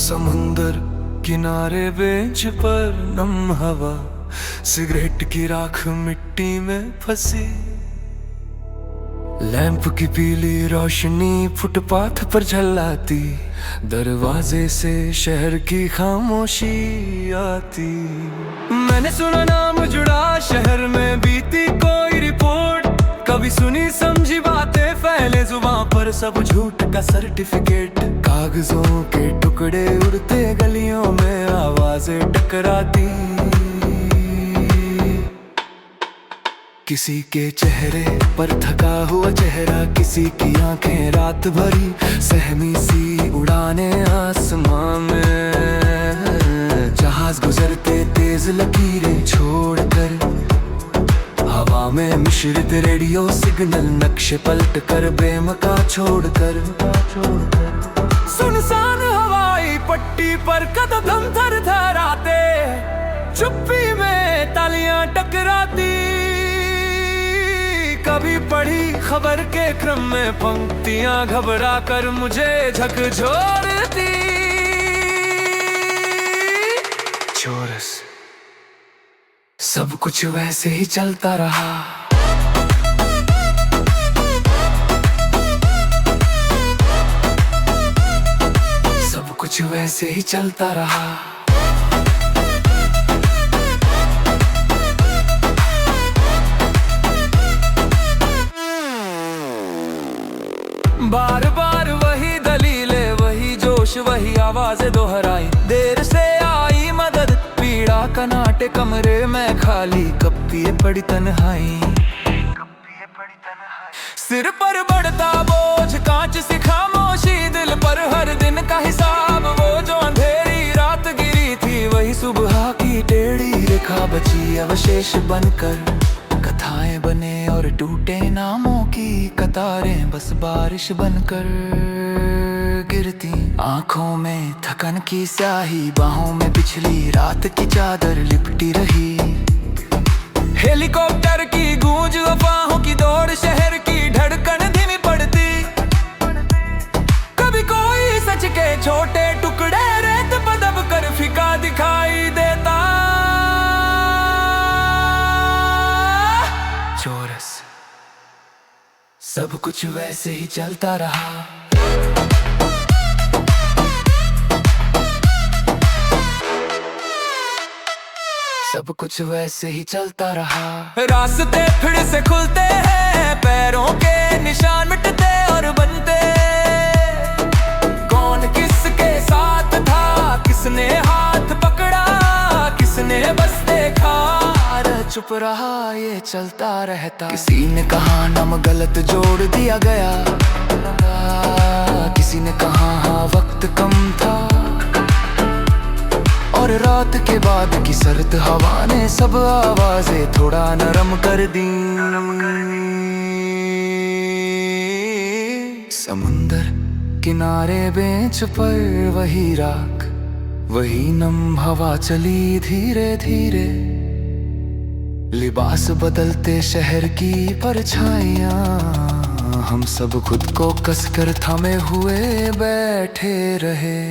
समुंदर किनारे बेंच पर नम हवा, सिगरेट की राख मिट्टी में फंसी। लैंप की पीली रोशनी फुटपाथ पर झल्लाती, दरवाजे से शहर की खामोशी आती। मैंने सुना नाम जुड़ा शहर में बीती कोई रिपोर्ट, कभी सुनी समझी बातें फैले जुबां पर सब झूठ का सर्टिफिकेट। कागजों के टुकड़े उड़ते गलियों में आवाजें टकराती, किसी के चेहरे पर थका हुआ चेहरा, किसी की आंखें रात भरी सहमी सी उड़ाने आसमां में। जहाज गुजरते तेज लकीरें छोड़कर, हवा में मिश्रित रेडियो सिग्नल नक्शे पलट कर बेमका छोड़कर। सुनसान हवाई पट्टी पर कदम थर थराते, चुप्पी में तालियां टकराती। कभी पढ़ी खबर के क्रम में पंक्तियां घबरा कर मुझे झकझोरती। चोरस सब कुछ वैसे ही चलता रहा, सब कुछ वैसे ही चलता रहा। बार बार वही दलीलें, वही जोश, वही आवाजें दोहराई। देर से आई मदद, पीड़ा का नाटे कमरे में खाली, कब पिए पड़ी तन्हाई। सिर पर बढ़ता बोझ, कांच सी खामोशी, दिल पर हर दिन का हिसाब। वो जो अंधेरी रात गिरी थी, वही सुबह की टेढ़ी रेखा बची अवशेष बनकर। कथाएं बने और टूटे नामों की कतारें, बस बारिश बनकर गिरती। आंखों में थकन की स्याही, बाहों में पिछली रात की चादर लिपटी रही। हेलीकॉप्टर की गूंज, अफवाहों की दौड़, शहर की धड़कन धीमी पड़ती। कभी कोई सच के छोटे टुकड़े रेत पर दब कर फीका दिखाई देता। चोरस सब कुछ वैसे ही चलता रहा, सब कुछ वैसे ही चलता रहा। रास्ते फिर से खुलते हैं, पैरों के निशान मिटते और बनते। कौन किसके साथ था, किसने हाथ पकड़ा, किसने बस देखा, चुप रहा, ये चलता रहता। किसी ने कहा नाम गलत जोड़ दिया गया, किसी ने कहा हाँ वक्त कम था। और रात के बाद की सर्द हवा ने सब आवाजें थोड़ा नरम कर दी। समुंदर किनारे बेंच पर वही राख, वही नम हवा चली धीरे धीरे। लिबास बदलते शहर की परछाइयां, हम सब खुद को कसकर थमे हुए बैठे रहे।